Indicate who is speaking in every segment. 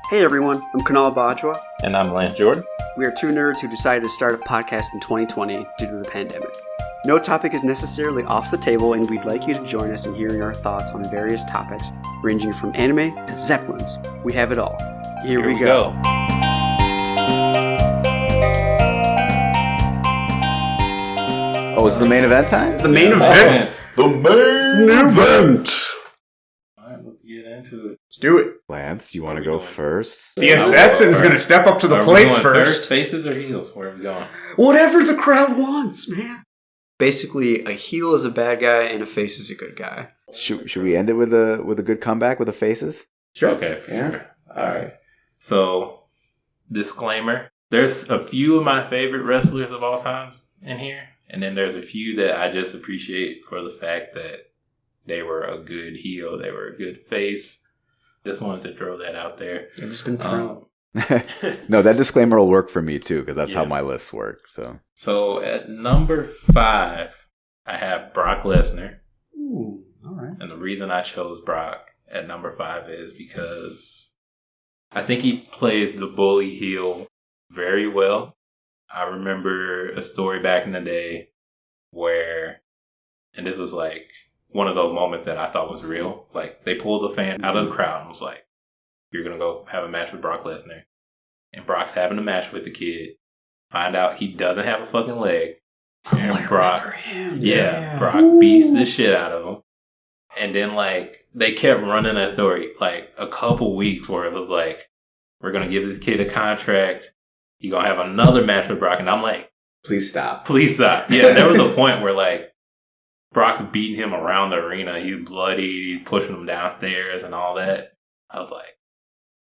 Speaker 1: Hey everyone, I'm Kunal Bajwa.
Speaker 2: And I'm Lance Jordan.
Speaker 1: We are two nerds who decided to start a podcast in 2020 due to the pandemic. No topic is necessarily off the table, and we'd like you to join us in hearing our thoughts on various topics, ranging from anime to Zeppelins. We have it all. Here we go.
Speaker 3: Oh, is it the main event time?
Speaker 1: It's the main event!
Speaker 2: The main
Speaker 1: event!
Speaker 2: Alright, let's get into it.
Speaker 1: Let's do it.
Speaker 3: Lance, you want to go first?
Speaker 1: The assassin's going to step up to the plate
Speaker 2: we going
Speaker 1: first.
Speaker 2: Faces or heels? Where are we going?
Speaker 1: Whatever the crowd wants, man. Basically, a heel is a bad guy and a face is a good guy.
Speaker 3: Should we end it with a good comeback with the faces?
Speaker 1: Sure.
Speaker 2: Okay, for sure. Alright. So, disclaimer. There's a few of my favorite wrestlers of all time in here. And then there's a few that I just appreciate for the fact that they were a good heel. They were a good face. Just wanted to throw that out there.
Speaker 1: It's been thrown.
Speaker 3: No, that disclaimer will work for me too, because that's how my lists work.
Speaker 2: So at number 5, I have Brock Lesnar.
Speaker 1: Ooh, all right.
Speaker 2: And the reason I chose Brock at number 5 is because I think he plays the bully heel very well. I remember a story back in the day where, and this was like one of those moments that I thought was real. Like, they pulled a fan out of the crowd and was like, you're going to go have a match with Brock Lesnar. And Brock's having a match with the kid. Find out he doesn't have a fucking leg. And Brock, Brock beats the shit out of him. And then, like, they kept running that story, like, a couple weeks where it was like, we're going to give this kid a contract. You're going to have another match with Brock. And I'm like,
Speaker 3: Please stop.
Speaker 2: Please stop. Yeah, there was a point where, like, Brock's beating him around the arena. He's bloody. He's pushing him downstairs and all that. I was like,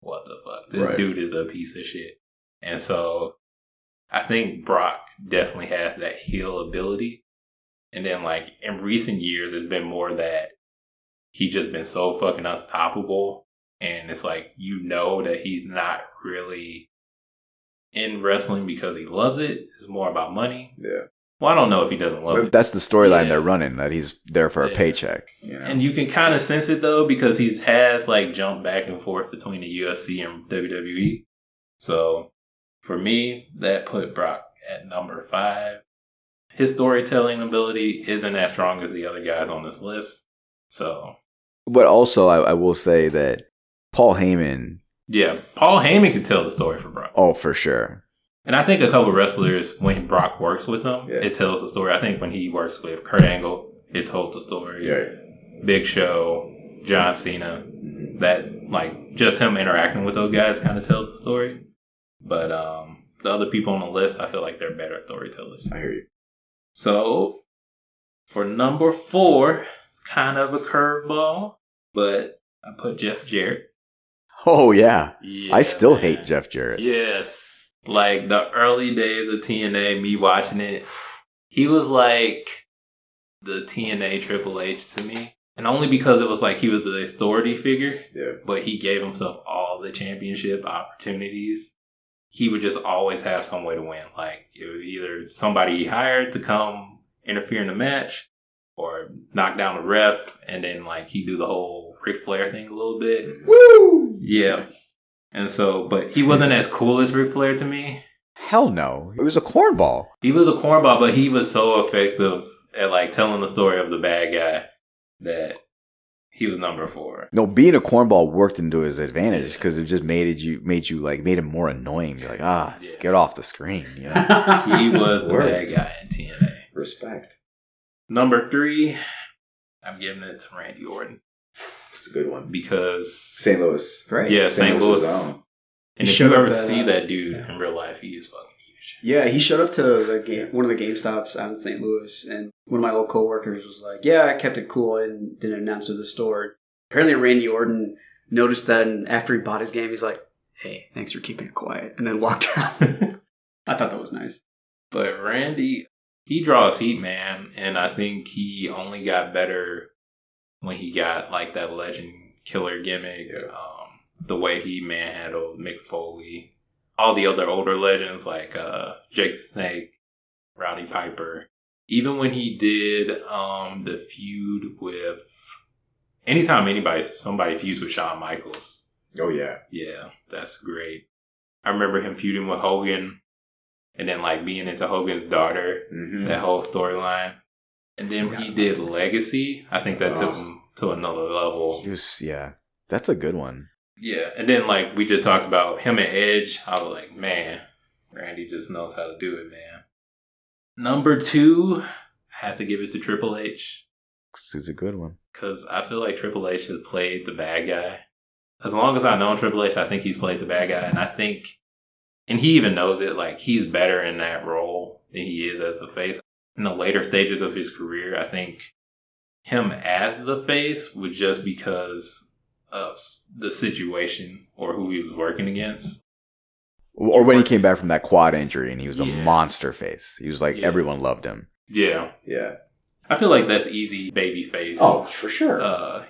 Speaker 2: what the fuck? This dude is a piece of shit. And so I think Brock definitely has that heel ability. And then, like, in recent years, it's been more that he's just been so fucking unstoppable. And it's like, you know that he's not really in wrestling because he loves it. It's more about money.
Speaker 3: Yeah.
Speaker 2: Well, I don't know if he doesn't love it.
Speaker 3: That's the storyline they're running, that he's there for a paycheck. You know?
Speaker 2: And you can kind of sense it, though, because he has, like, jumped back and forth between the UFC and WWE. So, for me, that put Brock at number 5. His storytelling ability isn't as strong as the other guys on this list. So.
Speaker 3: But also, I will say that Paul Heyman.
Speaker 2: Yeah, Paul Heyman can tell the story for Brock.
Speaker 3: Oh, for sure.
Speaker 2: And I think a couple wrestlers, when Brock works with them, it tells the story. I think when he works with Kurt Angle, it told the story.
Speaker 3: Yeah.
Speaker 2: Big Show, John Cena, that, like, just him interacting with those guys kind of tells the story. But the other people on the list, I feel like they're better storytellers.
Speaker 3: I hear you.
Speaker 2: So, for number 4, it's kind of a curveball, but I put Jeff Jarrett.
Speaker 3: Oh, yeah. I still
Speaker 2: man.
Speaker 3: hate Jeff Jarrett.
Speaker 2: Yes. Like, the early days of TNA, me watching it, he was like the TNA Triple H to me. And only because it was like he was the authority figure. Yeah. But he gave himself all the championship opportunities. He would just always have some way to win. Like, it was either somebody he hired to come interfere in the match or knock down the ref. And then, like, he'd do the whole Ric Flair thing a little bit.
Speaker 1: Woo!
Speaker 2: Yeah. And so, but he wasn't as cool as Ric Flair to me.
Speaker 3: Hell no. It was a cornball.
Speaker 2: He was a cornball, but he was so effective at, like, telling the story of the bad guy that he was number 4.
Speaker 3: No, being a cornball worked into his advantage because it just made him more annoying. You're like, just get off the screen. You know?
Speaker 2: He was the bad guy in TNA.
Speaker 1: Respect.
Speaker 2: Number 3, I'm giving it to Randy Orton.
Speaker 4: It's a good one.
Speaker 2: Because
Speaker 4: St. Louis.
Speaker 1: Right.
Speaker 2: Yeah, St. Louis. And if you ever see that dude in real life, he is fucking huge.
Speaker 1: Yeah, he showed up to the one of the GameStops out in St. Louis, and one of my old coworkers was like, yeah, I kept it cool and didn't announce to the store. Apparently Randy Orton noticed that, and after he bought his game, he's like, hey, thanks for keeping it quiet, and then walked out. I thought that was nice.
Speaker 2: But Randy, he draws heat, man, and I think he only got better when he got, like, that legend killer gimmick. The way he manhandled Mick Foley, all the other older legends like Jake the Snake, Rowdy Piper. Even when he did the feud with, anytime somebody feuds with Shawn Michaels,
Speaker 4: Oh, yeah.
Speaker 2: Yeah, that's great. I remember him feuding with Hogan and then like being into Hogan's daughter, that whole storyline. And then he did Legacy. I think that took him to another level.
Speaker 3: That's a good one.
Speaker 2: Yeah, and then like we just talked about him and Edge. I was like, man, Randy just knows how to do it, man. Number 2, I have to give it to Triple H.
Speaker 3: It's a good one.
Speaker 2: Because I feel like Triple H has played the bad guy. As long as I've known Triple H, I think he's played the bad guy. And I think, and he even knows it, like he's better in that role than he is as the face. In the later stages of his career, I think him as the face was just because of the situation or who he was working against.
Speaker 3: Or when he came back from that quad injury and he was a monster face. He was like, everyone loved him.
Speaker 2: Yeah.
Speaker 4: Yeah.
Speaker 2: I feel like that's easy baby face.
Speaker 4: Oh, for sure.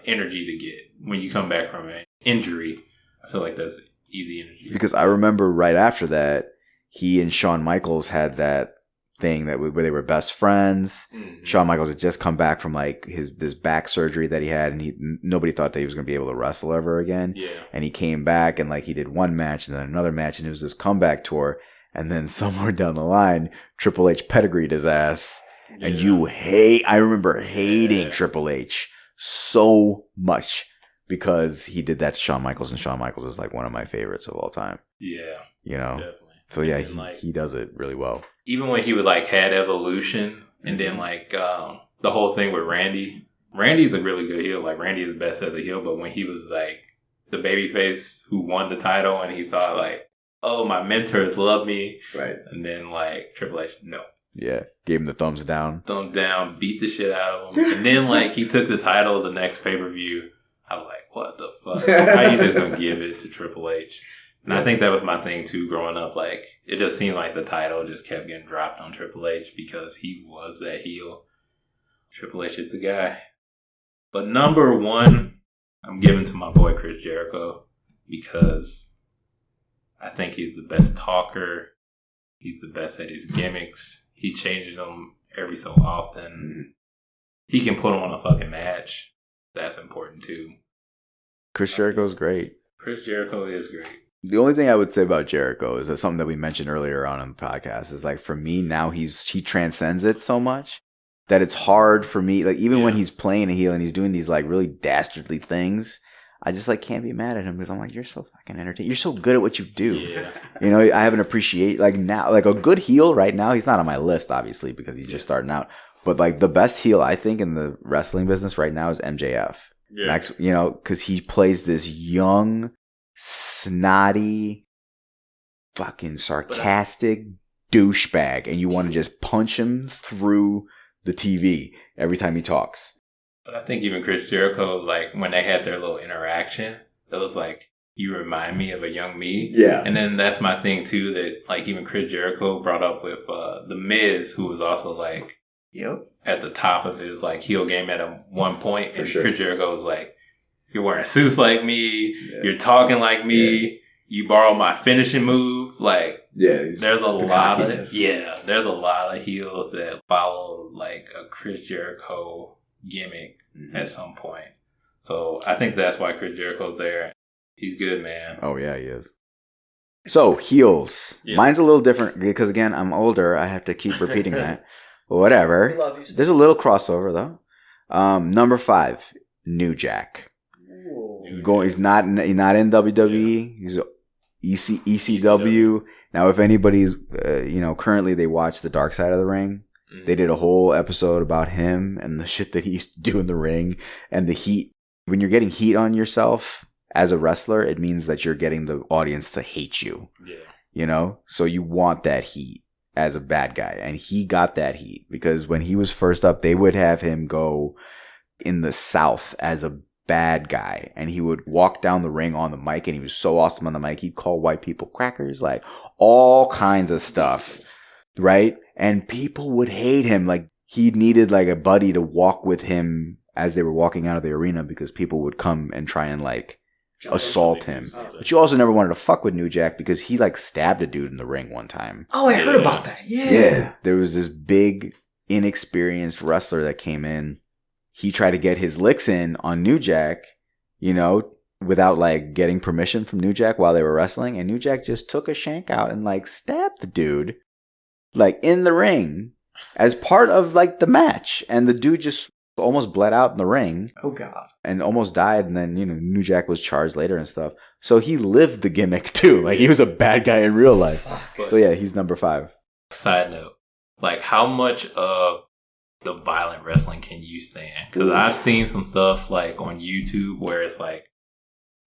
Speaker 2: Energy to get when you come back from an injury. I feel like that's easy energy.
Speaker 3: Because I remember right after that, he and Shawn Michaels had that thing where they were best friends. Shawn Michaels had just come back from like this back surgery that he had, and nobody thought that he was going to be able to wrestle ever again. Yeah. And he came back and like he did one match and then another match, and it was this comeback tour. And then somewhere down the line, Triple H pedigreed his ass. Yeah. And I remember hating Triple H so much because he did that to Shawn Michaels, and Shawn Michaels is like one of my favorites of all time.
Speaker 2: Yeah.
Speaker 3: You know? Definitely. So yeah, he does it really well.
Speaker 2: Even when he would like had Evolution and then like the whole thing with Randy. Randy's a really good heel. Like Randy is best as a heel, but when he was like the babyface who won the title and he thought like, oh, my mentors love me. Right. And then like Triple H, no.
Speaker 3: Yeah. Gave him the thumbs down.
Speaker 2: Thumbs down, beat the shit out of him. And then like he took the title the next pay-per-view. I was like, what the fuck? How you just gonna give it to Triple H? And I think that was my thing too growing up. Like, it just seemed like the title just kept getting dropped on Triple H because he was that heel. Triple H is the guy. But number 1, I'm giving to my boy Chris Jericho because I think he's the best talker. He's the best at his gimmicks. He changes them every so often. He can put on a fucking match. That's important too.
Speaker 3: Chris Jericho's great.
Speaker 2: Chris Jericho is great.
Speaker 3: The only thing I would say about Jericho is that something that we mentioned earlier on in the podcast is like for me now he transcends it so much that it's hard for me, like even when he's playing a heel and he's doing these like really dastardly things, I just like can't be mad at him because I'm like, you're so fucking entertaining. You're so good at what you do. Yeah. You know, I have an appreciate like now, like a good heel right now. He's not on my list obviously because he's just starting out, but like the best heel I think in the wrestling business right now is MJF. Yeah. Max, you know, because he plays this young, snotty, fucking sarcastic douchebag, and you want to just punch him through the TV every time he talks.
Speaker 2: But I think even Chris Jericho, like when they had their little interaction, it was like, you remind me of a young me. Yeah. And then that's my thing too, that like even Chris Jericho brought up with The Miz, who was also like at the top of his like heel game at one point. And Chris Jericho was like, you're wearing suits like me. Yeah. You're talking like me. Yeah. You borrow my finishing move. Like, there's a lot of heels that follow like a Chris Jericho gimmick at some point. So I think that's why Chris Jericho's there. He's good, man.
Speaker 3: Oh yeah, he is. So heels. Yeah. Mine's a little different because again, I'm older. I have to keep repeating that. But whatever. There's a little crossover though. Number 5, New Jack. He's not in WWE. He's ECW. Now, if anybody's, currently they watch The Dark Side of the Ring. Mm-hmm. They did a whole episode about him and the shit that he used to do in the ring and the heat. When you're getting heat on yourself as a wrestler, it means that you're getting the audience to hate you. Yeah. You know? So you want that heat as a bad guy. And he got that heat because when he was first up, they would have him go in the South as a bad guy, and he would walk down the ring on the mic, and he was so awesome on the mic. He'd call white people crackers, like all kinds of stuff, right? And people would hate him. Like he needed like a buddy to walk with him as they were walking out of the arena because people would come and try and like assault him. But you also never wanted to fuck with New Jack because he like stabbed a dude in the ring one time.
Speaker 1: Oh, I heard about that.
Speaker 3: Yeah. There was this big inexperienced wrestler that came in. He tried to get his licks in on New Jack, you know, without like getting permission from New Jack while they were wrestling, and New Jack just took a shank out and like stabbed the dude like in the ring as part of like the match, and the dude just almost bled out in the ring.
Speaker 1: Oh god.
Speaker 3: And almost died, and then New Jack was charged later and stuff. So he lived the gimmick too. Like he was a bad guy in real life. So yeah, he's number 5.
Speaker 2: Side note, like how much of the violent wrestling can you stand? Because I've seen some stuff like on YouTube where it's like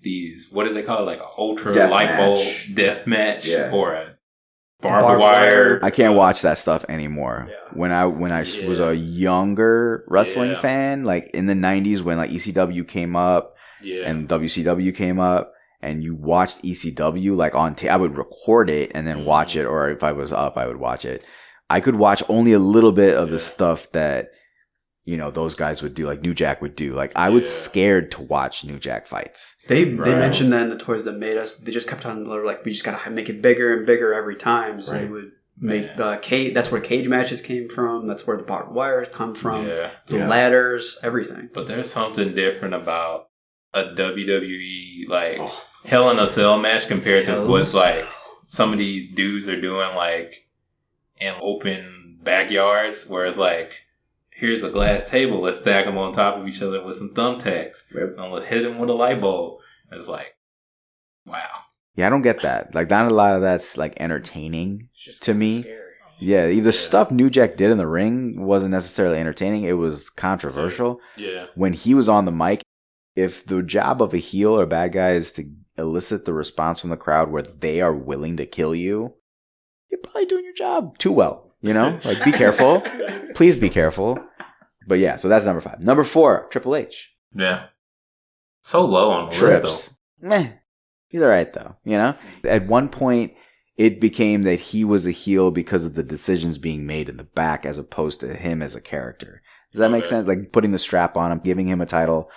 Speaker 2: these, what do they call it? Like an ultra light bulb death match or a barbed wire.
Speaker 3: I can't watch that stuff anymore. Yeah. When I was a younger wrestling fan, like in the 90s when like ECW came up and WCW came up, and you watched ECW like on I would record it and then watch it, or if I was up, I would watch it. I could watch only a little bit of the stuff that those guys would do, like New Jack would do. Like I was scared to watch New Jack fights.
Speaker 1: They mentioned that in the Toys That Made Us. They just kept on like, we just gotta make it bigger and bigger every time. So they would make cage. That's where cage matches came from. That's where the barbed wires come from. The ladders, everything.
Speaker 2: But there's something different about a WWE like Hell in a Cell match compared to what like some of these dudes are doing like in open backyards, where it's like, here's a glass table, let's stack them on top of each other with some thumbtacks, and let's hit them with a light bulb. It's like, wow.
Speaker 3: Yeah, I don't get that. Like, not a lot of that's like entertaining to me. Scary. Yeah, the stuff New Jack did in the ring wasn't necessarily entertaining. It was controversial.
Speaker 2: Yeah.
Speaker 3: When he was on the mic, if the job of a heel or bad guy is to elicit the response from the crowd where they are willing to kill you, you're probably doing your job too well. Like, be careful. Please be careful. But yeah, so that's number 5. Number 4, Triple H.
Speaker 2: Yeah. So low on the
Speaker 3: list, though. Meh. He's all right, though. At one point, it became that he was a heel because of the decisions being made in the back as opposed to him as a character. Does that make sense? Like putting the strap on him, giving him a title,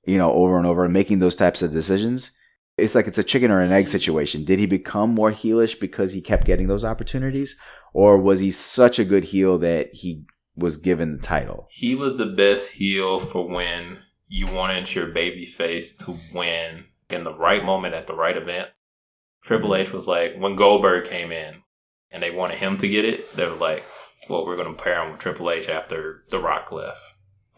Speaker 3: over and over, and making those types of decisions. It's like it's a chicken or an egg situation. Did he become more heelish because he kept getting those opportunities? Or was he such a good heel that he was given the title?
Speaker 2: He was the best heel for when you wanted your baby face to win in the right moment at the right event. Triple H was like, when Goldberg came in and they wanted him to get it, they were like, well, we're going to pair him with Triple H after The Rock left.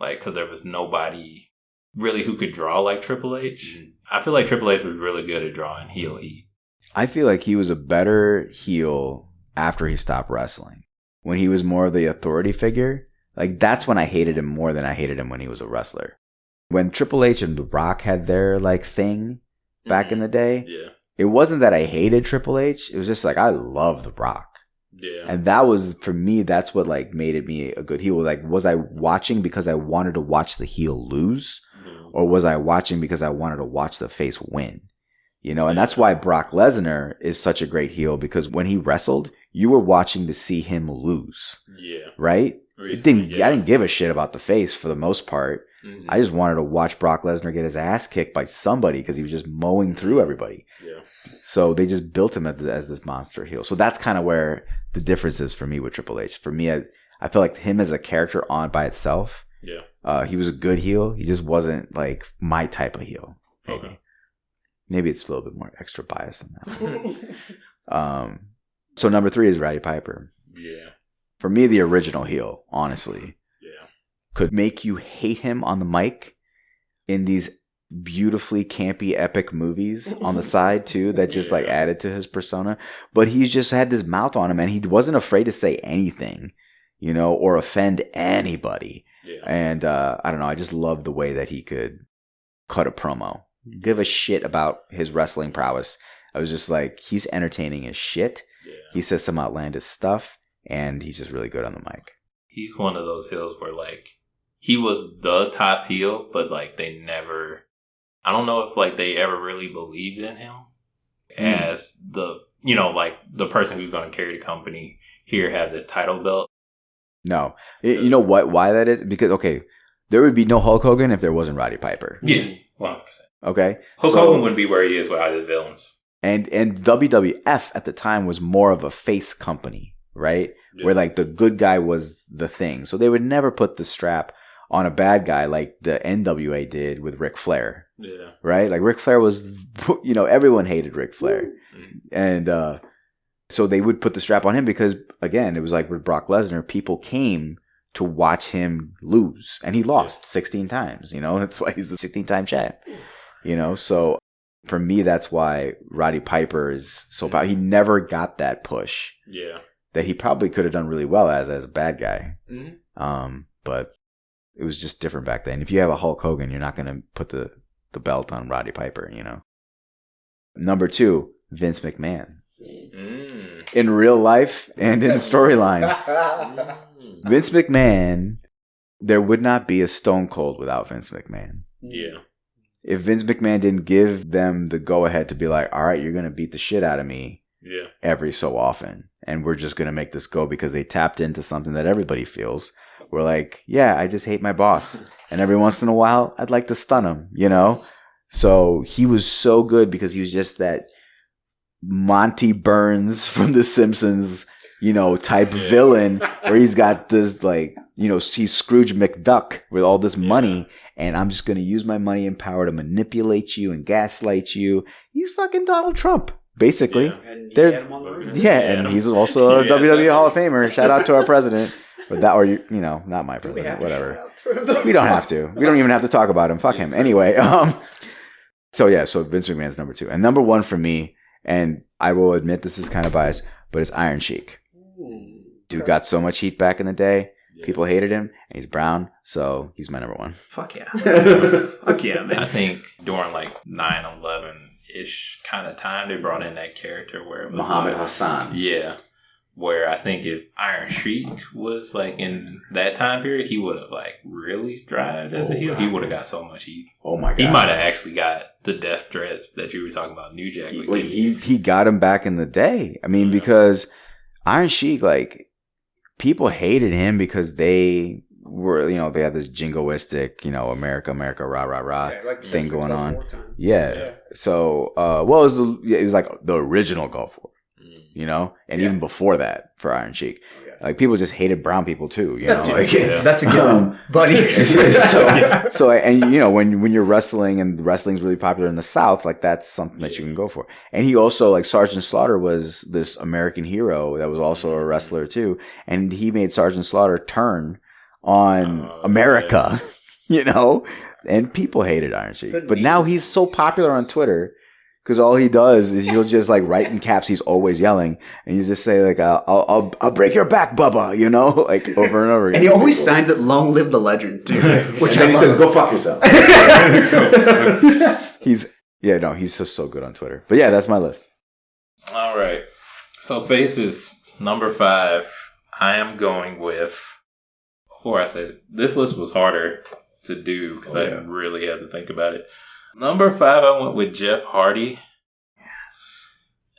Speaker 2: Like, because there was nobody really who could draw like Triple H. I feel like Triple H was really good at drawing heel heat.
Speaker 3: I feel like he was a better heel after he stopped wrestling. When he was more of the authority figure, like that's when I hated him more than I hated him when he was a wrestler. When Triple H and The Rock had their like thing back in the day, it wasn't that I hated Triple H. It was just like I love The Rock.
Speaker 2: Yeah.
Speaker 3: And that was, for me, that's what like made it me a good heel. Like, was I watching because I wanted to watch the heel lose? Or was I watching because I wanted to watch the face win? And that's why Brock Lesnar is such a great heel, because when he wrestled, you were watching to see him lose.
Speaker 2: Yeah.
Speaker 3: Right? I didn't give a shit about the face for the most part. Mm-hmm. I just wanted to watch Brock Lesnar get his ass kicked by somebody because he was just mowing through everybody.
Speaker 2: Yeah.
Speaker 3: So they just built him as this monster heel. So that's kind of where the difference is for me with Triple H. For me, I feel like him as a character on by itself.
Speaker 2: Yeah.
Speaker 3: He was a good heel. He just wasn't like my type of heel.
Speaker 2: Okay.
Speaker 3: Maybe it's a little bit more extra bias than that. So number 3 is Roddy Piper.
Speaker 2: Yeah.
Speaker 3: For me, the original heel, honestly.
Speaker 2: Yeah.
Speaker 3: Could make you hate him on the mic in these beautifully campy epic movies on the side too that just like added to his persona. But he's just had this mouth on him, and he wasn't afraid to say anything, or offend anybody.
Speaker 2: Yeah.
Speaker 3: And I don't know, I just love the way that he could cut a promo, give a shit about his wrestling prowess. I was just like, he's entertaining as shit.
Speaker 2: Yeah.
Speaker 3: He says some outlandish stuff, and he's just really good on the mic.
Speaker 2: He's one of those heels where like he was the top heel, but like they never, I don't know if like they ever really believed in him as the, like the person who's going to carry the company here, have this title belt.
Speaker 3: No. You know what? Why that is? Because, okay, there would be no Hulk Hogan if there wasn't Roddy Piper.
Speaker 2: Yeah, 100%.
Speaker 3: Okay?
Speaker 2: Hulk Hogan wouldn't be where he is without his villains.
Speaker 3: And WWF at the time was more of a face company, right? Yeah. Where like the good guy was the thing. So they would never put the strap on a bad guy like the NWA did with Ric Flair.
Speaker 2: Yeah.
Speaker 3: Right? Like Ric Flair was, everyone hated Ric Flair. Mm-hmm. And so they would put the strap on him because, again, it was like with Brock Lesnar, people came to watch him lose. And he lost 16 times, That's why he's the 16-time champ. So for me, that's why Roddy Piper is so powerful. He never got that push.
Speaker 2: Yeah.
Speaker 3: That he probably could have done really well as a bad guy.
Speaker 2: Mm-hmm.
Speaker 3: But it was just different back then. If you have a Hulk Hogan, you're not going to put the belt on Roddy Piper, Number 2, Vince McMahon. In real life and in storyline. Vince McMahon, there would not be a Stone Cold without Vince McMahon.
Speaker 2: Yeah.
Speaker 3: If Vince McMahon didn't give them the go-ahead to be like, all right, you're going to beat the shit out of me every so often, and we're just going to make this go because they tapped into something that everybody feels. We're like, yeah, I just hate my boss. And every once in a while, I'd like to stun him, So he was so good because he was just that Monty Burns from The Simpsons, type villain where he's got this he's Scrooge McDuck with all this money and I'm just going to use my money and power to manipulate you and gaslight you. He's fucking Donald Trump, basically.
Speaker 1: Yeah, and he had him on the road.
Speaker 3: And he's also a WWE Hall of Famer. Shout out to our president. But that, or not my president, whatever. We don't have to. We don't even have to talk about him. Fuck him. Anyway, so Vince McMahon's number 2. And number 1 for me, and I will admit this is kind of biased, but it's Iron Sheik. Dude got so much heat back in the day. People hated him, and he's brown, so he's my number 1.
Speaker 1: Fuck yeah. Fuck yeah, man.
Speaker 2: I think during 9/11-ish kind of time, they brought in that character where it was
Speaker 3: Muhammad Hassan.
Speaker 2: Yeah. Where I think if Iron Sheik was in that time period, he would have really thrived as a heel. He would have got so much heat.
Speaker 3: Oh my god!
Speaker 2: He might have actually got the death threats that you were talking about. New Jack.
Speaker 3: He got him back in the day. I mean, because Iron Sheik, people hated him because they were, they had this jingoistic, America, rah rah rah thing going on. Yeah. So, it was the original Gulf War. And even before that for Iron Sheik, people just hated brown people too.
Speaker 1: That's a given, buddy.
Speaker 3: When you're wrestling and wrestling's really popular in the South, that's something that you can go for. And he also Sergeant Slaughter was this American hero that was also a wrestler too, and he made Sergeant Slaughter turn on America, and people hated Iron Sheik. But now he's so popular on Twitter. Because all he does is he'll just write in caps. He's always yelling, and you just say I'll break your back, Bubba," over and over again.
Speaker 1: And he always signs it "Long live the legend," too.
Speaker 4: Which then he says, "Go fuck yourself."
Speaker 3: He's just so good on Twitter. But yeah, that's my list.
Speaker 2: All right. So Faces number 5. I am going with. Before I said this list was harder to do because I really had to think about it. Number 5, I went with Jeff Hardy. Yes.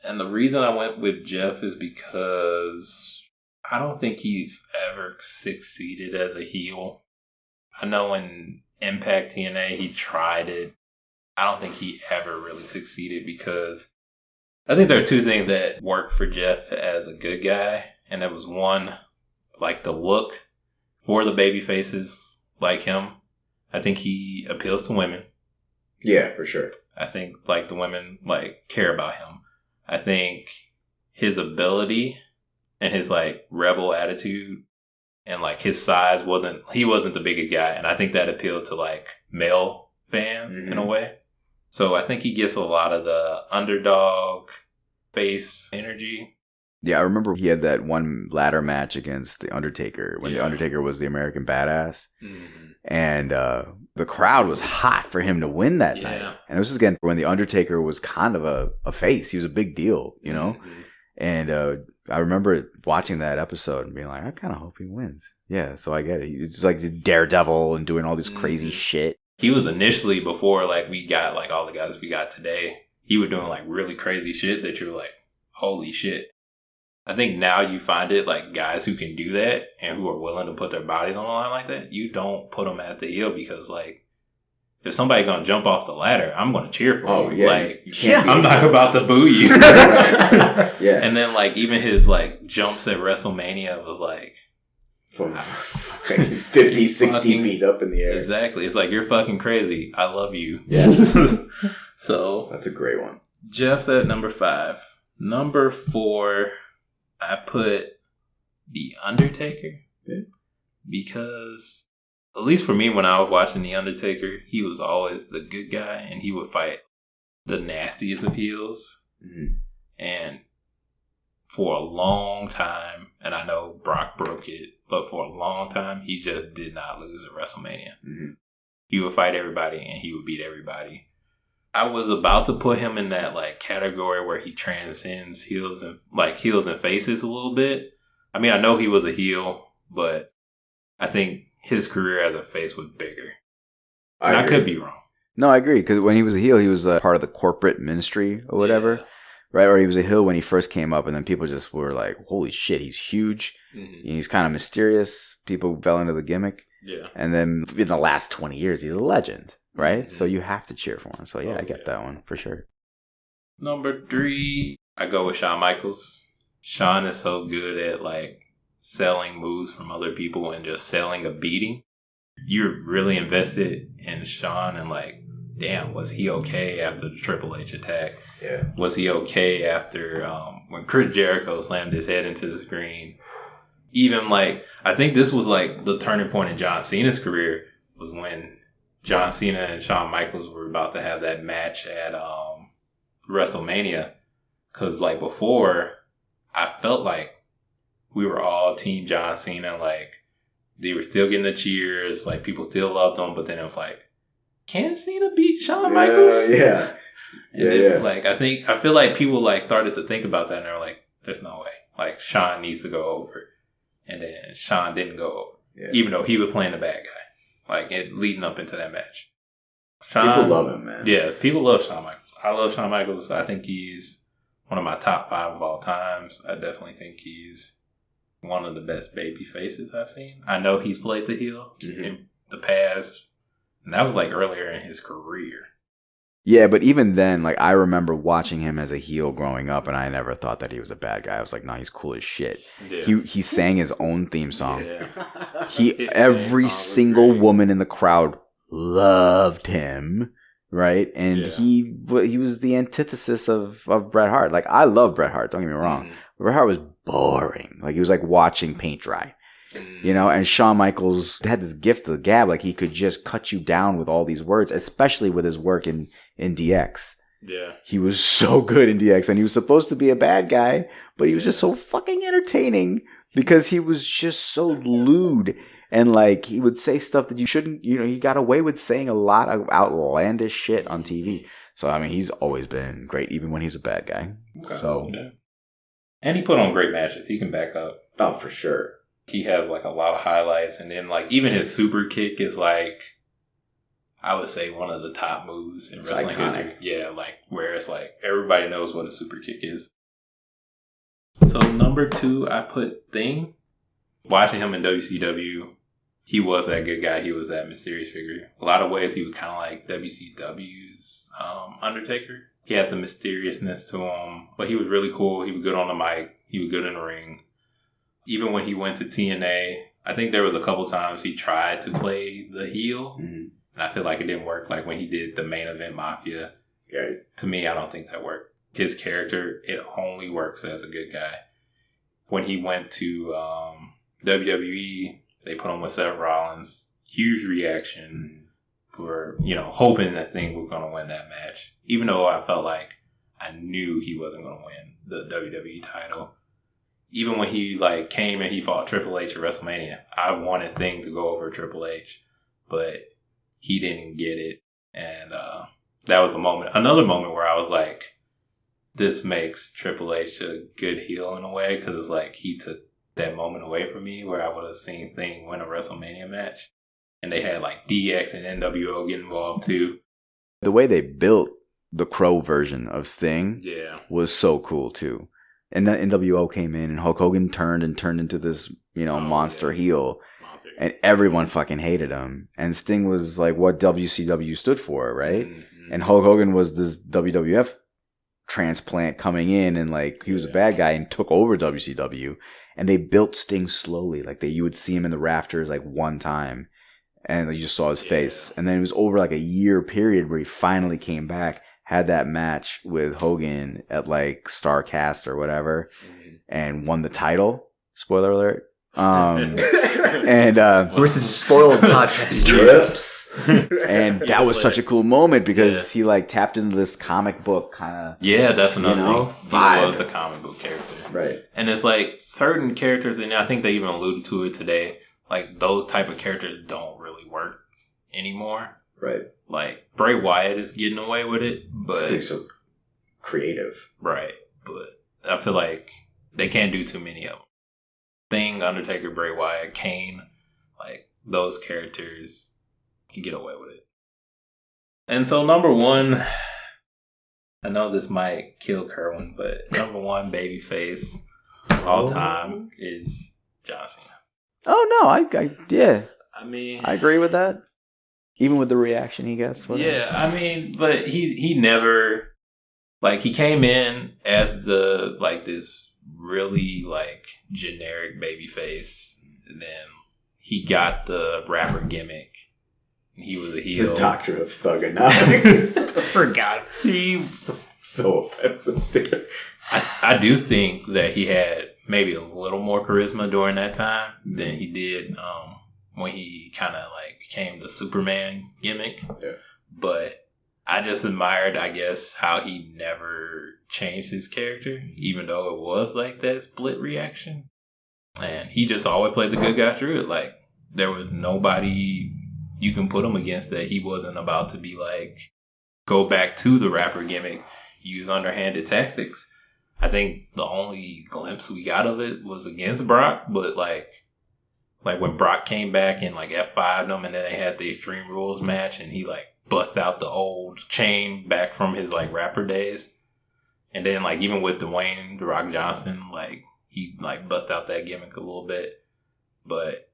Speaker 2: And the reason I went with Jeff is because I don't think he's ever succeeded as a heel. I know in Impact TNA he tried it. I don't think he ever really succeeded because I think there are 2 things that worked for Jeff as a good guy. And that was 1, the look for the baby faces like him. I think he appeals to women.
Speaker 4: Yeah, for sure.
Speaker 2: I think the women care about him. I think his ability and his rebel attitude and his size he wasn't the bigger guy, and I think that appealed to male fans in a way. So I think he gets a lot of the underdog face energy.
Speaker 3: Yeah, I remember he had that one ladder match against The Undertaker when The Undertaker was the American Badass. Mm-hmm. And the crowd was hot for him to win that night. And this was again when The Undertaker was kind of a face. He was a big deal, Mm-hmm. And I remember watching that episode and being like, I kind of hope he wins. Yeah, so I get it. He's the Daredevil and doing all this crazy shit.
Speaker 2: He was initially, before we got all the guys we got today, he was doing really crazy shit that you're holy shit. I think now you find it guys who can do that and who are willing to put their bodies on the line like that, you don't put them at the heel because if somebody's going to jump off the ladder, I'm going to cheer for you. I'm not about to boo you.
Speaker 4: Yeah.
Speaker 2: And then even his jumps at WrestleMania was
Speaker 4: From 50, 60 feet up in the air.
Speaker 2: Exactly. It's like, you're fucking crazy. I love you.
Speaker 4: Yes.
Speaker 2: So.
Speaker 4: That's a great one.
Speaker 2: Jeff's at number 5. Number 4, I put The Undertaker.
Speaker 4: Yeah.
Speaker 2: Because, at least for me, when I was watching The Undertaker, he was always the good guy, and he would fight the nastiest of heels.
Speaker 4: Mm-hmm.
Speaker 2: And for a long time, and I know Brock broke it, but for a long time, he just did not lose at WrestleMania.
Speaker 4: Mm-hmm.
Speaker 2: He would fight everybody, and he would beat everybody. I was about to put him in that like category where he transcends heels and faces a little bit. I mean, I know he was a heel, but I think his career as a face was bigger. I could be wrong.
Speaker 3: No, I agree. Because when he was a heel, he was part of the corporate ministry or whatever.
Speaker 2: Yeah.
Speaker 3: Right? Or he was a heel when he first came up, and then people just were like, holy shit, he's huge.
Speaker 2: Mm-hmm.
Speaker 3: He's kind of mysterious. People fell into the gimmick.
Speaker 2: Yeah.
Speaker 3: And then in the last 20 years, he's a legend. Right?
Speaker 2: Mm-hmm.
Speaker 3: So you have to cheer for him. So yeah, I get that one for sure.
Speaker 2: Number 3, I go with Shawn Michaels. Shawn is so good at like selling moves from other people and just selling a beating. You're really invested in Shawn and like, damn, was he okay after the Triple H attack?
Speaker 4: Yeah.
Speaker 2: Was he okay after when Chris Jericho slammed his head into the screen? Even like, I think this was like the turning point in John Cena's career was when John Cena and Shawn Michaels were about to have that match at WrestleMania. Because like before, I felt like we were all Team John Cena. Like they were still getting the cheers. Like people still loved him. But then it was like, can Cena beat Shawn Michaels?
Speaker 4: Yeah.
Speaker 2: And then like I feel like people like started to think about that and they were like, there's no way. Like Shawn needs to go over. And then Shawn didn't go over. Yeah. Even though he was playing the bad guy. Like leading up into that match.
Speaker 4: People love him, man.
Speaker 2: Yeah, people love Shawn Michaels. I love Shawn Michaels. I think he's one of my top 5 of all times. I definitely think he's one of the best baby faces I've seen. I know he's played the heel in the past. And that was like earlier in his career.
Speaker 3: Yeah, but even then, like I remember watching him as a heel growing up, and I never thought that he was a bad guy. I was like, no, he's cool as shit. Yeah. He sang his own theme song. Yeah. Every single woman in the crowd loved him, right? And he was the antithesis of Bret Hart. Like I love Bret Hart. Don't get me wrong. Bret Hart was boring. Like he was like watching paint dry. You know, and Shawn Michaels had this gift of the gab. Like he could just cut you down with all these words, especially with his work in DX.
Speaker 2: Yeah.
Speaker 3: He was so good in DX, and he was supposed to be a bad guy, but he was just so fucking entertaining because he was just so lewd. And like he would say stuff that you shouldn't, you know, he got away with saying a lot of outlandish shit on TV. So, I mean, he's always been great, even when he's a bad guy. Okay. So,
Speaker 2: and he put on great matches. He can back up.
Speaker 4: Oh, for sure.
Speaker 2: He has like a lot of highlights, and then like even his super kick is like, I would say one of the top moves in wrestling history. Yeah, like where it's like everybody knows what a super kick is. So number 2, I put Thing. Watching him in WCW, he was that good guy. He was that mysterious figure. A lot of ways he was kind of like WCW's Undertaker. He had the mysteriousness to him, but he was really cool. He was good on the mic. He was good in the ring. Even when he went to TNA, I think there was a couple times he tried to play the heel. Mm-hmm. And I feel like it didn't work. Like when he did the Main Event Mafia. Yeah. To me, I don't think that worked. His character, it only works as a good guy. When he went to WWE, they put him with Seth Rollins. Huge reaction for, you know, hoping that Thing was going to win that match. Even though I felt like I knew he wasn't going to win the WWE title. Even when he like came and he fought Triple H at WrestleMania, I wanted Thing to go over Triple H, but he didn't get it. And that was another moment where I was like, this makes Triple H a good heel in a way, because it's like he took that moment away from me where I would have seen Thing win a WrestleMania match. And they had like DX and NWO get involved too.
Speaker 3: The way they built the Crow version of Sting was so cool too. And the NWO came in and Hulk Hogan turned into this, you know, monster heel. And everyone fucking hated him. And Sting was like what WCW stood for, right? Mm-hmm. And Hulk Hogan was this WWF transplant coming in, and like he was a bad guy and took over WCW, and they built Sting slowly. Like you would see him in the rafters like one time, and you just saw his face, and then it was over like a year period where he finally came back, had that match with Hogan at like Starrcast or whatever, and won the title. Spoiler alert. And
Speaker 1: we're the spoiled podcast.
Speaker 3: And that was such a cool moment because he like tapped into this comic book kind of
Speaker 2: that's another thing.
Speaker 3: Vibe.
Speaker 2: He was a comic book character,
Speaker 3: right?
Speaker 2: And it's like certain characters, and I think they even alluded to it today. Like those type of characters don't really work anymore,
Speaker 4: right?
Speaker 2: Like Bray Wyatt is getting away with it, but
Speaker 4: he's so creative,
Speaker 2: right? But I feel like they can't do too many of them. Thing, Undertaker, Bray Wyatt, Kane, like those characters can get away with it. And so number one, I know this might kill Kerwin, but number one babyface all time is John Cena.
Speaker 3: Oh no,
Speaker 2: I mean,
Speaker 3: I agree with that. Even with the reaction he gets.
Speaker 2: Yeah, I mean, but he never, like, he came in as the, like, this really, like, generic babyface, and then he got the rapper gimmick. He was a heel.
Speaker 4: The Doctor of Thugonomics.
Speaker 1: I forgot.
Speaker 2: He's
Speaker 4: so offensive, dude.
Speaker 2: I do think that he had maybe a little more charisma during that time than he did when he kind of like became the Superman gimmick.
Speaker 4: Yeah.
Speaker 2: But I just admired, I guess, how he never changed his character, even though it was like that split reaction. And he just always played the good guy through it. Like, there was nobody you can put him against that he wasn't about to be like, go back to the rapper gimmick, use underhanded tactics. I think the only glimpse we got of it was against Brock, but like when Brock came back and like F5'd him, and then they had the Extreme Rules match, and he like bust out the old chain back from his like rapper days. And then like even with Dwayne The Rock Johnson, like he like bust out that gimmick a little bit, but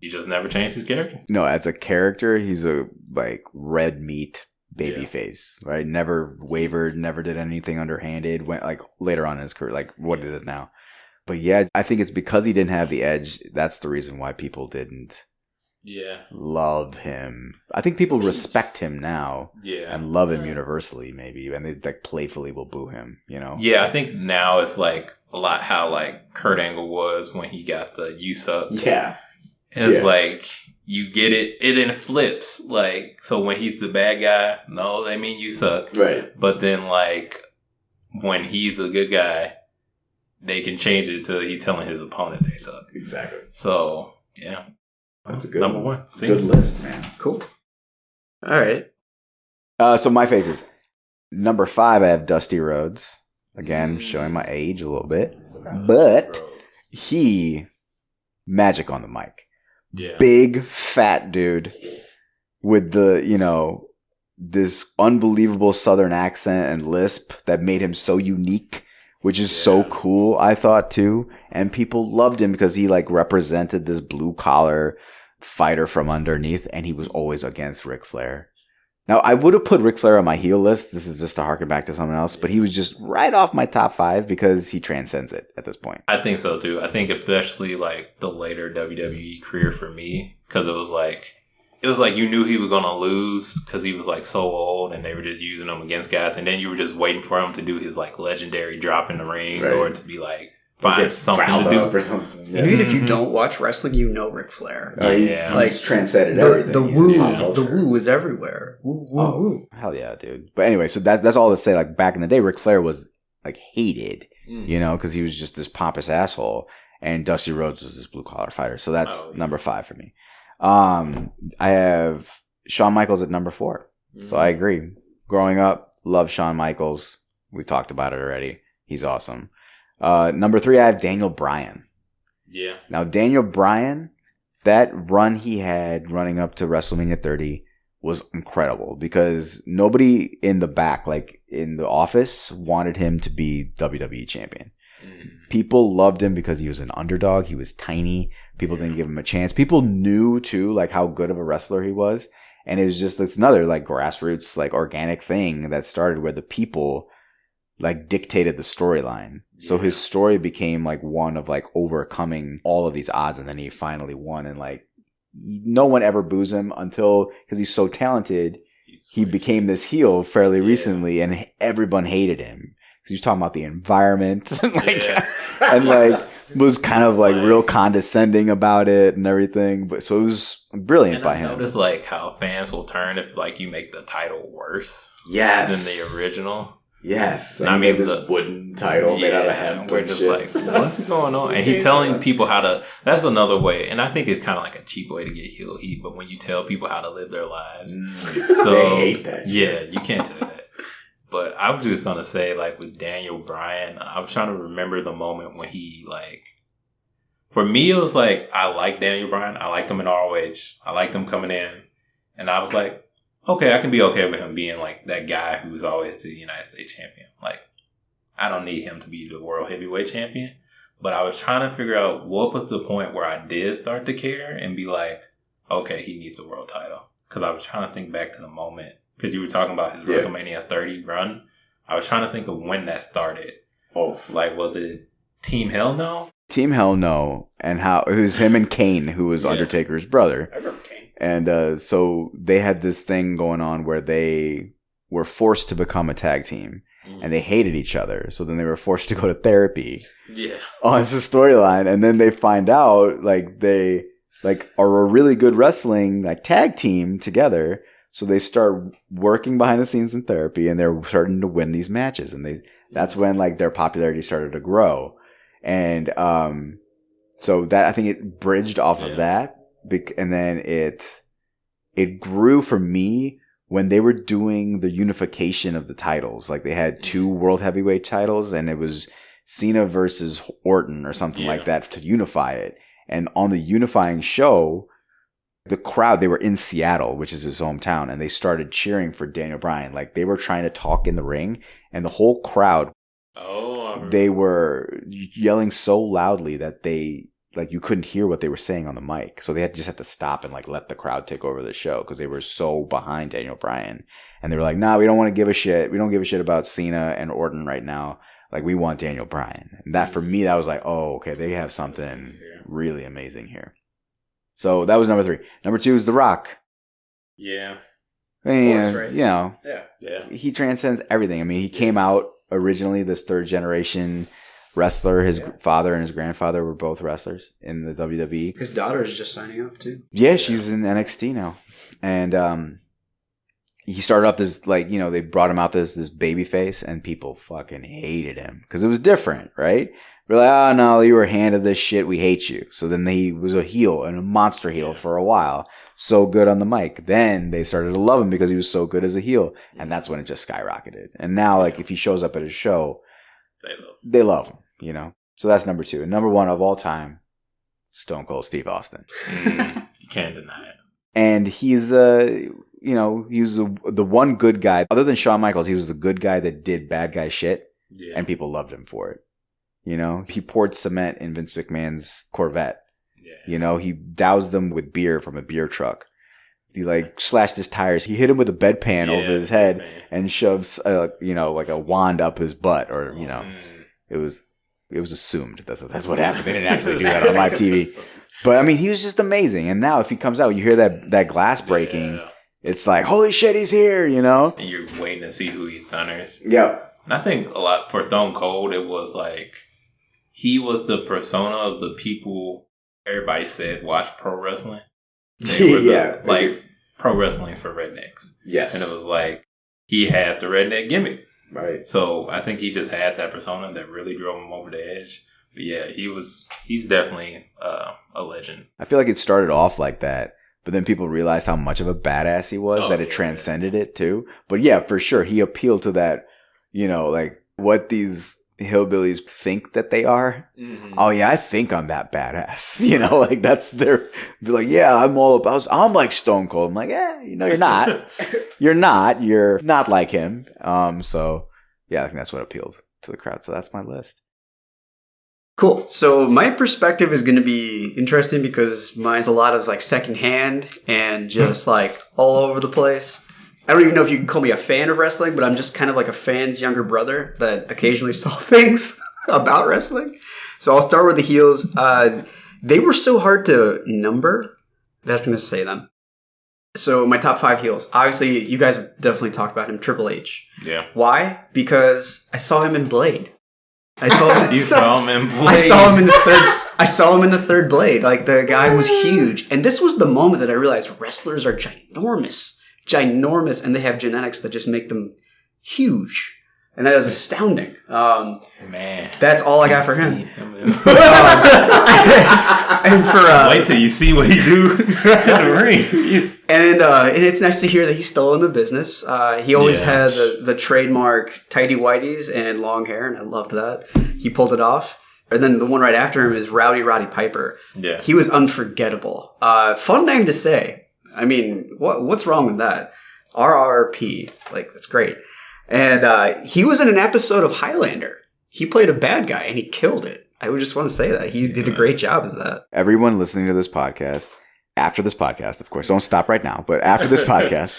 Speaker 2: he just never changed his character.
Speaker 3: No, as a character, he's a like red meat babyface, right? Never wavered, never did anything underhanded. Went like later on in his career, like what it is now. But yeah, I think it's because he didn't have the edge. That's the reason why people didn't love him. I think people respect him now and love him universally, maybe, and they like playfully will boo him, you know?
Speaker 2: Yeah, I think now it's like a lot how like Kurt Angle was when he got the "You Suck."
Speaker 4: Yeah.
Speaker 2: It's like you get it then flips. Like, so when he's the bad guy, no, they mean you suck.
Speaker 4: Right.
Speaker 2: But then like when he's a good guy, they can change it to he telling his opponent they suck.
Speaker 4: Exactly.
Speaker 2: So yeah.
Speaker 4: That's a good
Speaker 2: number one.
Speaker 4: Good list, man.
Speaker 1: Cool. All right.
Speaker 3: So my faces. Number 5, I have Dusty Rhodes. Again, showing my age a little bit. But he, magic on the mic.
Speaker 2: Yeah.
Speaker 3: Big, fat dude with the, you know, this unbelievable Southern accent and lisp that made him so unique, which is so cool, I thought, too. And people loved him because he, like, represented this blue-collar fighter from underneath, and he was always against Ric Flair. Now, I would have put Ric Flair on my heel list. This is just to harken back to someone else, but he was just right off my top 5 because he transcends it at this point.
Speaker 2: I think so, too. I think especially, like, the later WWE career for me, because it was like you knew he was going to lose because he was, like, so old, and they were just using him against guys, and then you were just waiting for him to do his, like, legendary drop in the ring, or to be, like, find something to do.
Speaker 4: Or something. Yeah.
Speaker 1: Even if you don't watch wrestling, you know Ric Flair.
Speaker 4: He's
Speaker 1: like
Speaker 4: transcended everything.
Speaker 1: The woo is everywhere. Woo, woo, woo.
Speaker 3: Hell yeah, dude. But anyway, so that's all to say, like, back in the day, Ric Flair was, like, hated, you know, because he was just this pompous asshole, and Dusty Rhodes was this blue-collar fighter. So that's number 5 for me. I have Shawn Michaels at number 4. So I agree. Growing up, love Shawn Michaels. We talked about it already. He's awesome. Number 3, I have Daniel Bryan.
Speaker 2: Yeah.
Speaker 3: Now, Daniel Bryan, that run he had running up to WrestleMania 30 was incredible because nobody in the back, like in the office, wanted him to be WWE champion. People loved him because he was an underdog. He was tiny. People didn't give him a chance. People knew too, like how good of a wrestler he was. And it was just, it's another like grassroots, like organic thing that started where the people, like dictated the storyline. So his story became like one of like overcoming all of these odds, and then he finally won. And like no one ever boos him until, because he's so talented, he became this heel fairly recently, and everyone hated him because he was talking about the environment and like was kind of like real condescending about it and everything. But so it was brilliant by him.
Speaker 2: Notice like how fans will turn if like you make the title worse than the original.
Speaker 4: Yes, I mean this wooden title made out of hemp.
Speaker 2: We're just like, what's going on? And he's telling people how to. That's another way, and I think it's kind of like a cheap way to get heel heat. But when you tell people how to live their lives, so
Speaker 4: they hate that.
Speaker 2: Yeah, you can't do that. But I was just gonna say, like with Daniel Bryan, I was trying to remember the moment when he like. For me, it was like I like Daniel Bryan. I liked him in ROH. I liked him coming in, and I was like, okay, I can be okay with him being like that guy who's always the United States champion. Like, I don't need him to be the world heavyweight champion. But I was trying to figure out what was the point where I did start to care and be like, okay, he needs the world title. Because I was trying to think back to the moment. Because you were talking about his WrestleMania 30 run. I was trying to think of when that started. Oh, like, was it Team Hell No?
Speaker 3: Team Hell No. And how it was him and Kane, who was Undertaker's brother.
Speaker 1: I remember Kane.
Speaker 3: And so they had this thing going on where they were forced to become a tag team, and they hated each other. So then they were forced to go to therapy.
Speaker 2: Yeah.
Speaker 3: On the storyline, and then they find out like they like are a really good wrestling like tag team together. So they start working behind the scenes in therapy, and they're starting to win these matches, and that's when like their popularity started to grow. And so that I think it bridged off of that. And then it grew for me when they were doing the unification of the titles. Like they had 2 world heavyweight titles, and it was Cena versus Orton or something like that to unify it. And on the unifying show, the crowd, they were in Seattle, which is his hometown, and they started cheering for Daniel Bryan. Like they were trying to talk in the ring, and the whole crowd, they were yelling so loudly that like you couldn't hear what they were saying on the mic. So they just had to stop and like let the crowd take over the show because they were so behind Daniel Bryan. And they were like, nah, we don't want to give a shit. We don't give a shit about Cena and Orton right now. Like we want Daniel Bryan. And that for me, that was like, oh, okay, they have something really amazing here. So that was number 3. Number 2 is The Rock.
Speaker 2: Yeah.
Speaker 3: And, right? You know, he transcends everything. I mean, he came out originally this 3rd generation wrestler. His father and his grandfather were both wrestlers in the WWE.
Speaker 1: His daughter is just signing up too.
Speaker 3: Yeah, she's in NXT now. And he started up this, like, you know, they brought him out this baby face, and people fucking hated him because it was different, right? We're like, oh no, you were handed this shit, we hate you. So then he was a heel, and a monster heel for a while. So good on the mic. Then they started to love him because he was so good as a heel. And that's when it just skyrocketed. And now, like, if he shows up at a show, they love him, you know? So that's number 2. And number 1 of all time, Stone Cold Steve Austin.
Speaker 2: You can't deny it.
Speaker 3: And he's, you know, he was the one good guy. Other than Shawn Michaels, he was the good guy that did bad guy shit. Yeah. And people loved him for it. You know, he poured cement in Vince McMahon's Corvette. Yeah. You know, he doused them with beer from a beer truck. He like slashed his tires. He hit him with a bedpan over his head and shoved, you know, like a wand up his butt, or you know, it was assumed that's what happened. They didn't actually do that on live TV. But I mean, he was just amazing. And now, if he comes out, you hear that glass breaking. Yeah. It's like, holy shit, he's here, you know.
Speaker 2: And you're waiting to see who he thunders.
Speaker 3: Yeah.
Speaker 2: And I think a lot for Stone Cold, it was like he was the persona of the people everybody said watch pro wrestling. They were like pro wrestling for rednecks.
Speaker 4: Yes.
Speaker 2: And it was like he had the redneck gimmick.
Speaker 4: Right.
Speaker 2: So I think he just had that persona that really drove him over the edge. But yeah, he's definitely a legend.
Speaker 3: I feel like it started off like that, but then people realized how much of a badass he was that it transcended it too. But yeah, for sure, he appealed to that, you know, like what these hillbillies think that they are. Mm-hmm. Oh yeah, I think I'm that badass. You know, like that's their, be like, yeah, I'm like Stone Cold. I'm like, yeah, you know, you're not. You're not like him. So yeah, I think that's what appealed to the crowd. So that's my list.
Speaker 1: Cool. So my perspective is going to be interesting because mine's a lot of like secondhand and just like all over the place. I don't even know if you can call me a fan of wrestling, but I'm just kind of like a fan's younger brother that occasionally saw things about wrestling. So I'll start with the heels. They were so hard to number that I was going to say them. So my top 5 heels. Obviously, you guys have definitely talked about him, Triple H.
Speaker 2: Yeah.
Speaker 1: Why? Because I saw him in Blade. You
Speaker 2: saw him in Blade.
Speaker 1: I saw him in the third Blade. Like, the guy was huge. And this was the moment that I realized wrestlers are ginormous, and they have genetics that just make them huge. And that is astounding.
Speaker 2: Man.
Speaker 1: That's all I got for him.
Speaker 2: And wait till you see what he do in the ring.
Speaker 1: And it's nice to hear that he's still in the business. He always had the trademark tighty whities and long hair, and I loved that. He pulled it off. And then the one right after him is Roddy Piper.
Speaker 2: Yeah.
Speaker 1: He was unforgettable. Fun name to say. I mean, what's wrong with that? RRP. Like, that's great. And he was in an episode of Highlander. He played a bad guy, and he killed it. I would just want to say that. He did a great job as that.
Speaker 3: Everyone listening to this podcast, after this podcast, of course, don't stop right now, but after this podcast,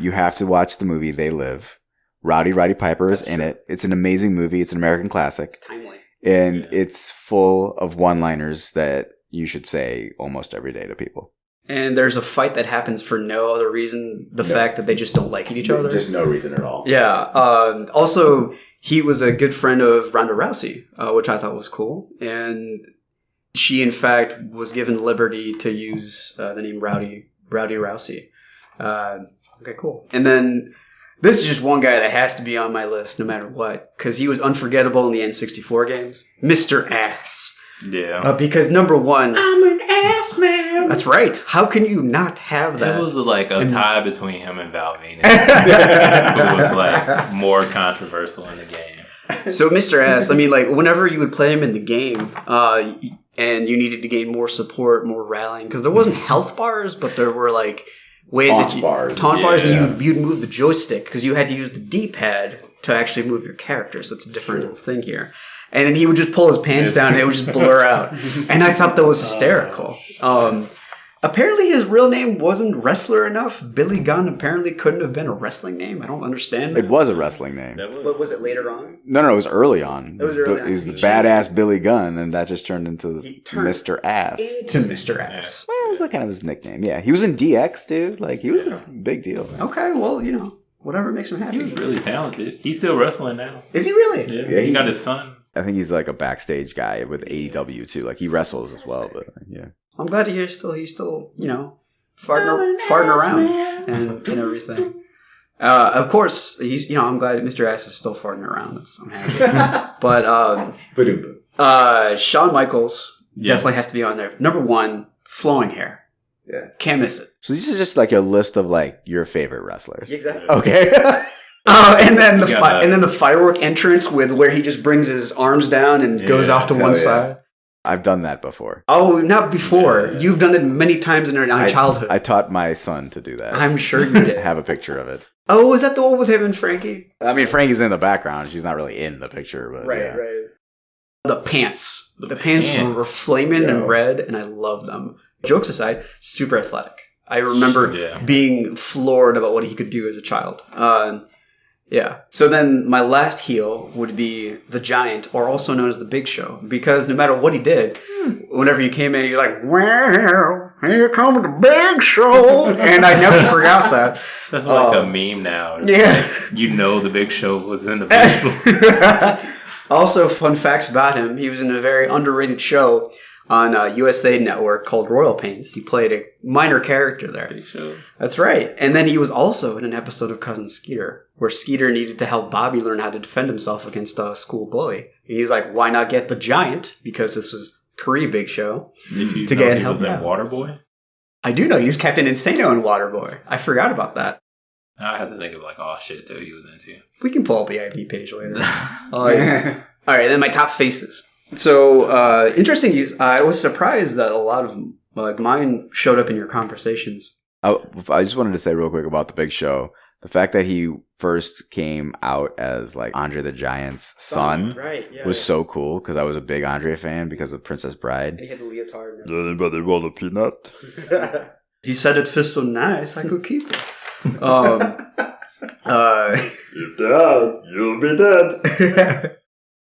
Speaker 3: you have to watch the movie They Live. Roddy Piper is in it. It's an amazing movie. It's an American classic.
Speaker 1: It's timely.
Speaker 3: And it's full of one-liners that you should say almost every day to people.
Speaker 1: And there's a fight that happens for no other reason. The fact that they just don't like each other.
Speaker 4: Just no reason at all.
Speaker 1: Yeah. Also, he was a good friend of Ronda Rousey, which I thought was cool. And she, in fact, was given liberty to use the name Rowdy Rousey. Okay, cool. And then this is just one guy that has to be on my list no matter what, because he was unforgettable in the N64 games. Mr. Ass.
Speaker 2: Yeah.
Speaker 1: Because number one,
Speaker 4: I'm an ass man.
Speaker 1: That's right. How can you not have that?
Speaker 2: It was like a tie between him and Val Venis. It was like more controversial in the game.
Speaker 1: So Mr. Ass, I mean, like, whenever you would play him in the game, and you needed to gain more support, more rallying, because there wasn't health bars, but there were like ways
Speaker 4: taunt bars,
Speaker 1: and you'd move the joystick because you had to use the D-pad to actually move your character. So it's a different little thing here. And then he would just pull his pants down and it would just blur out. And I thought that was hysterical. Apparently his real name wasn't Wrestler Enough. Billy Gunn apparently couldn't have been a wrestling name. I don't understand that.
Speaker 3: It was a wrestling name.
Speaker 1: But was it later on?
Speaker 3: No, it was early on.
Speaker 1: It was early on.
Speaker 3: He was the badass Billy Gunn, and that just turned into Mr. Ass.
Speaker 1: Into Mr. Ass.
Speaker 3: Well, it was like kind of his nickname. Yeah, he was in DX, dude. Like, he was a big deal.
Speaker 1: Okay, well, you know, whatever makes him happy.
Speaker 2: He was really talented. He's still wrestling now.
Speaker 1: Is he really?
Speaker 2: Yeah, he got his son.
Speaker 3: I think he's like a backstage guy with AEW too. Like, he wrestles as well, but yeah.
Speaker 1: I'm glad to hear he's still, you know, farting around and everything. Of course, he's, you know, I'm glad Mr. Ass is still farting around. I'm happy. But Shawn Michaels definitely has to be on there. Number one, flowing hair.
Speaker 4: Yeah,
Speaker 1: can't miss it.
Speaker 3: So this is just like a list of like your favorite wrestlers.
Speaker 1: Exactly.
Speaker 3: Okay.
Speaker 1: And then the firework entrance with where he just brings his arms down and goes off to one side.
Speaker 3: I've done that before.
Speaker 1: Oh, not before. Yeah. You've done it many times in your childhood.
Speaker 3: I taught my son to do that.
Speaker 1: I'm sure you did.
Speaker 3: Have a picture of it.
Speaker 1: Oh, is that the one with him and Frankie?
Speaker 3: I mean, Frankie's in the background. She's not really in the picture, but
Speaker 1: right. The pants. The pants were flaming and red, and I love them. Jokes aside, super athletic. I remember being floored about what he could do as a child. Yeah. So then my last heel would be the Giant, or also known as the Big Show, because no matter what he did, whenever you came in, you're like, well, here comes the Big Show. And I never forgot that.
Speaker 2: That's like a meme now.
Speaker 1: Yeah.
Speaker 2: Like, you know the Big Show was in the Big Show.
Speaker 1: Also, fun facts about him. He was in a very underrated show on USA Network called Royal Pains. He played a minor character there.
Speaker 2: Big Show.
Speaker 1: That's right. And then he was also in an episode of Cousin Skeeter, where Skeeter needed to help Bobby learn how to defend himself against a school bully. And he's like, why not get the Giant? Because this was pre-Big Show.
Speaker 2: Did you know he was in Waterboy?
Speaker 1: I do know. He was Captain Insano in Waterboy. I forgot about that.
Speaker 2: I have to think of like, oh shit, that he was into.
Speaker 1: We can pull up the IP page later. All right, then my top faces. So, interesting. I was surprised that a lot of mine showed up in your conversations.
Speaker 3: I just wanted to say real quick about the Big Show. The fact that he first came out as like Andre the Giant's son was so cool, because I was a big Andre fan because of Princess Bride.
Speaker 1: And he had the leotard.
Speaker 3: Does anybody want a peanut?
Speaker 1: He said it feels so nice, I could keep it.
Speaker 4: If they're out, you'll be dead.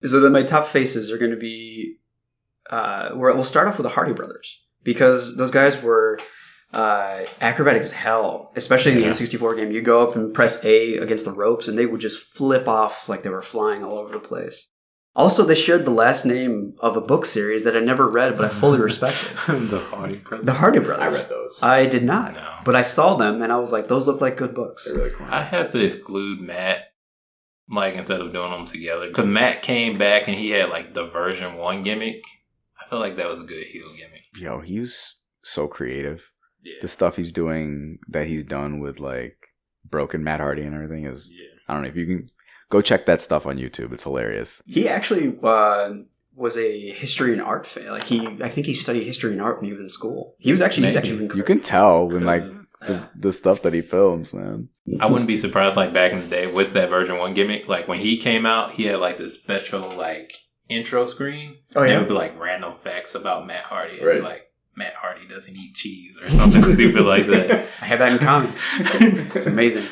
Speaker 1: So then my top faces are going to be... we'll start off with the Hardy Brothers. Because those guys were acrobatic as hell. Especially in the N64 game. You go up and press A against the ropes and they would just flip off like they were flying all over the place. Also, they shared the last name of a book series that I never read, but I fully respected.
Speaker 2: The Hardy Brothers.
Speaker 1: The Hardy Brothers.
Speaker 4: I read those.
Speaker 1: I did not.
Speaker 2: No.
Speaker 1: But I saw them, and I was like, those look like good books.
Speaker 4: They're really cool.
Speaker 2: I have to exclude Matt, like, instead of doing them together. Because Matt came back and he had, like, the version 1 gimmick. I feel like that was a good heel gimmick.
Speaker 3: Yo, he's so creative.
Speaker 2: Yeah.
Speaker 3: The stuff he's doing that he's done with like broken Matt Hardy and everything is I don't know if you can go check that stuff on YouTube. It's hilarious.
Speaker 1: He actually was a history and art fan. Like I think he studied history and art when he was in school. He's actually
Speaker 3: You can tell when like the stuff that he films, man.
Speaker 2: I wouldn't be surprised, like, back in the day with that version 1 gimmick. Like, when he came out, he had, like, this special, like, intro screen.
Speaker 1: Oh,
Speaker 2: and
Speaker 1: yeah?
Speaker 2: it would be, like, random facts about Matt Hardy. It'd
Speaker 4: Right.
Speaker 2: be like, Matt Hardy doesn't eat cheese or something stupid like that.
Speaker 1: I have that in common. It's amazing.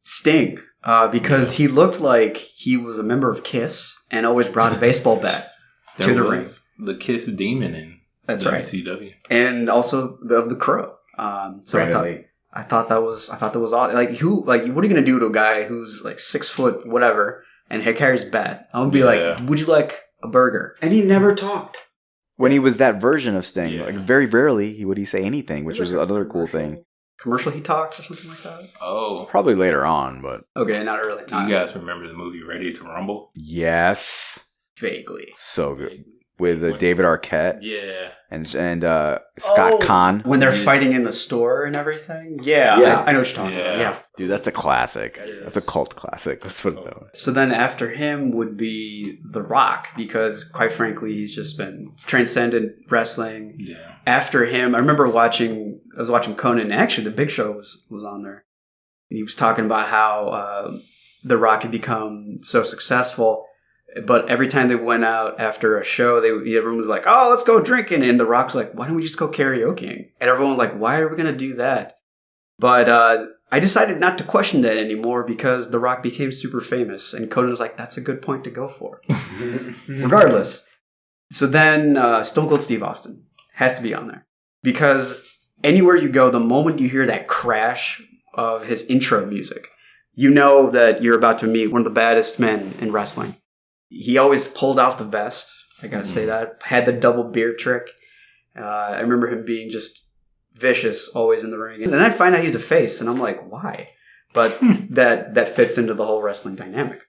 Speaker 1: Sting, because he looked like he was a member of KISS and always brought a baseball bat to the ring.
Speaker 2: The Kiss Demon in
Speaker 1: That's right.
Speaker 2: WCW.
Speaker 1: And also the Crow. So
Speaker 4: Brandon Lee.
Speaker 1: I thought that was odd. Like what are you gonna do to a guy who's like 6 foot whatever and he carries a bat? I would be like, would you like a burger?
Speaker 4: And he never talked.
Speaker 3: When he was that version of Sting,
Speaker 2: Yeah.
Speaker 3: like very rarely would he say anything, which was another cool thing.
Speaker 1: Commercial he talks or something like that.
Speaker 2: Oh.
Speaker 3: Probably later on, but
Speaker 1: Okay, not early.
Speaker 2: Do you guys remember the movie Ready to Rumble?
Speaker 3: yes,
Speaker 1: Vaguely.
Speaker 3: so good with David Arquette
Speaker 2: Yeah.
Speaker 3: and Scott Conn.
Speaker 1: When they're fighting in the store and everything. Yeah,
Speaker 4: Yeah.
Speaker 1: I know what you're talking about.
Speaker 2: Yeah.
Speaker 1: Yeah.
Speaker 3: Dude, that's a classic.
Speaker 2: That is.
Speaker 3: That's a cult classic. Let's put it that way.
Speaker 1: So then after him would be The Rock, because quite frankly, he's just been transcended wrestling.
Speaker 2: Yeah.
Speaker 1: After him, I remember I was watching Conan, and actually The Big Show was on there. He was talking about how The Rock had become so successful, but every time they went out after a show, everyone was like, oh, let's go drinking, and The Rock's like, why don't we just go karaokeing? And everyone was like, why are we going to do that? But I decided not to question that anymore because The Rock became super famous, and Conan was like, that's a good point to go for. Regardless. So then Stone Cold Steve Austin has to be on there. Because anywhere you go, the moment you hear that crash of his intro music, you know that you're about to meet one of the baddest men in wrestling. He always pulled off the vest. I gotta say that. Had the double beard trick. I remember him being just vicious always in the ring. And then I find out he's a face, and I'm like, why? But that fits into the whole wrestling dynamic.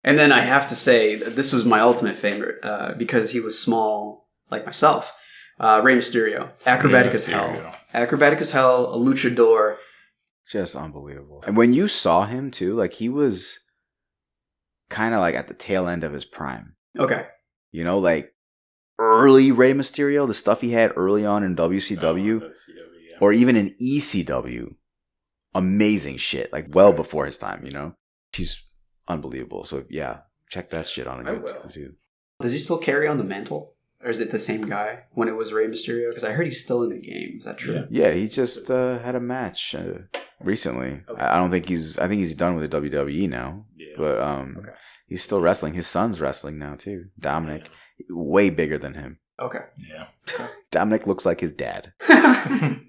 Speaker 1: And then I have to say, this was my ultimate favorite, because he was small like myself. Rey Mysterio. Acrobatic as hell. Acrobatic as hell, a luchador.
Speaker 3: Just unbelievable. And when you saw him too, like he was kind of like at the tail end of his prime.
Speaker 1: Okay.
Speaker 3: You know, like early Rey Mysterio, the stuff he had early on in WCW, or even in ECW. Amazing shit. Like well before his time, you know? He's unbelievable. So yeah, check that shit on YouTube.
Speaker 1: Does he still carry on the mantle? Or is it the same guy when it was Rey Mysterio? Because I heard he's still in the game. Is that true?
Speaker 3: Yeah, he just had a match recently.
Speaker 1: Okay.
Speaker 3: I think he's done with the WWE now.
Speaker 2: Yeah.
Speaker 3: But
Speaker 1: Okay.
Speaker 3: he's still wrestling. His son's wrestling now too. Dominic, way bigger than him.
Speaker 1: Okay.
Speaker 2: Yeah.
Speaker 3: Dominic looks like his dad.
Speaker 1: Very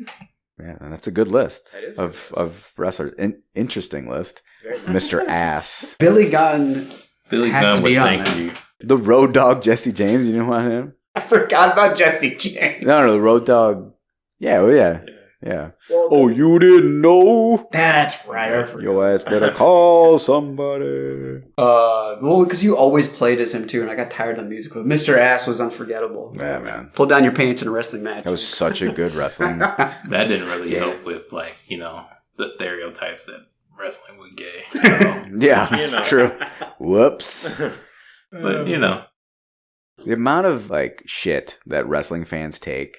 Speaker 3: Yeah, and that's a good list
Speaker 1: That is a good
Speaker 3: of wrestlers. Interesting list. Mr. Ass.
Speaker 1: Billy Gunn.
Speaker 2: Billy
Speaker 1: Has
Speaker 2: Gunn
Speaker 1: to
Speaker 2: would
Speaker 1: be on
Speaker 2: thank
Speaker 1: there.
Speaker 2: you.
Speaker 3: The Road Dogg Jesse James. You didn't want him?
Speaker 1: I forgot about Jesse James.
Speaker 3: No, the Road Dogg. Yeah, well, yeah.
Speaker 1: Well,
Speaker 3: Oh, you didn't know?
Speaker 1: that's right. I forgot.
Speaker 3: Your ass better call somebody.
Speaker 1: Well, because you always played as him too, and I got tired of the music. But Mr. Ass was unforgettable.
Speaker 3: Yeah, man.
Speaker 1: Pull down your pants in a wrestling match.
Speaker 3: That was such a good wrestling.
Speaker 2: That didn't really help with, like, you know, the stereotypes that wrestling was gay.
Speaker 3: Yeah,
Speaker 2: You know.
Speaker 3: true. Whoops.
Speaker 2: But, you know.
Speaker 3: The amount of, like, shit that wrestling fans take,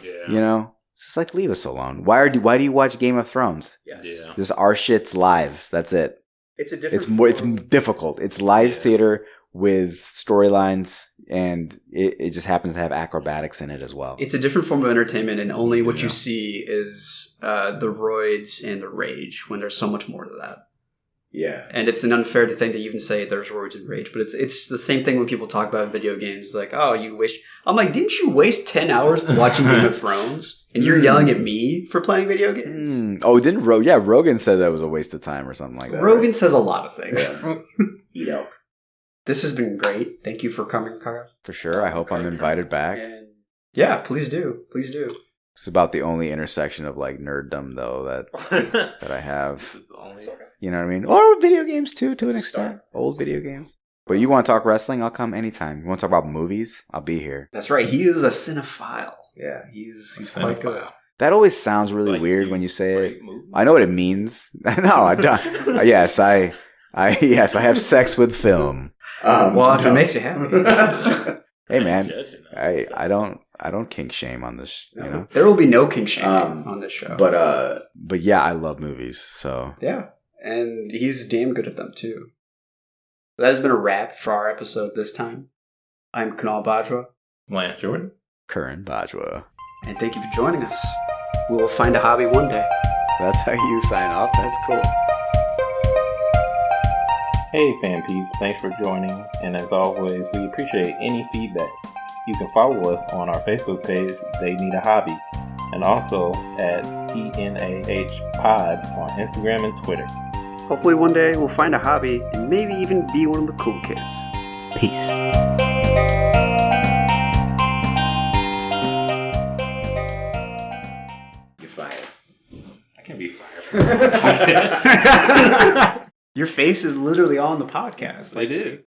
Speaker 2: Yeah.
Speaker 3: you know? It's just like, leave us alone. Why do you watch Game of Thrones?
Speaker 1: Yes.
Speaker 2: Yeah.
Speaker 3: This our shit's live. That's it.
Speaker 1: It's a different.
Speaker 3: It's difficult. It's live
Speaker 2: Yeah.
Speaker 3: theater with storylines, and it just happens to have acrobatics in it as well.
Speaker 1: It's a different form of entertainment, and only what you see is the roids and the rage, when there's so much more to that.
Speaker 4: Yeah.
Speaker 1: And it's an unfair thing to even say there's roids and rage, but it's the same thing when people talk about video games, like, oh, you waste... I'm like, didn't you waste 10 hours watching Game of Thrones? And you're yelling at me for playing video games?
Speaker 3: Oh, didn't Rogan said that was a waste of time or something like that.
Speaker 1: Rogan says a lot of things.
Speaker 4: Yeah. Eat elk.
Speaker 1: This has been great. Thank you for coming, Kyle.
Speaker 3: For sure. I hope I'm invited back.
Speaker 1: And yeah, please do. Please do.
Speaker 3: It's about the only intersection of like nerddom though that I have. You know what I mean? Or video games too, to an extent. Old video games. But you want to talk wrestling? I'll come anytime. You want to talk about movies? I'll be here.
Speaker 1: That's right. He is a cinephile. Yeah, he's quite good.
Speaker 3: That always sounds really weird when you say it. I know what it means. No, I don't. Yes, I have sex with film.
Speaker 1: Well, if it makes you happy.
Speaker 3: Hey man, I don't kink shame on this. You know,
Speaker 1: there will be no kink shaming on this show.
Speaker 3: But yeah, I love movies. So
Speaker 1: yeah, and he's damn good at them too. That has been a wrap for our episode this time. I'm Kunal Bajwa,
Speaker 2: Lance Jordan,
Speaker 3: Curran Bajwa,
Speaker 1: and thank you for joining us. We will find a hobby one day.
Speaker 3: That's how you sign off. That's cool.
Speaker 5: Hey fan peeps, thanks for joining, and as always, we appreciate any feedback. You can follow us on our Facebook page, They Need a Hobby, and also at TNAH Pod on Instagram and Twitter.
Speaker 1: Hopefully one day we'll find a hobby and maybe even be one of the cool kids. Peace.
Speaker 4: You're fired.
Speaker 2: I can be fired.
Speaker 1: Your face is literally on the podcast.
Speaker 2: They did.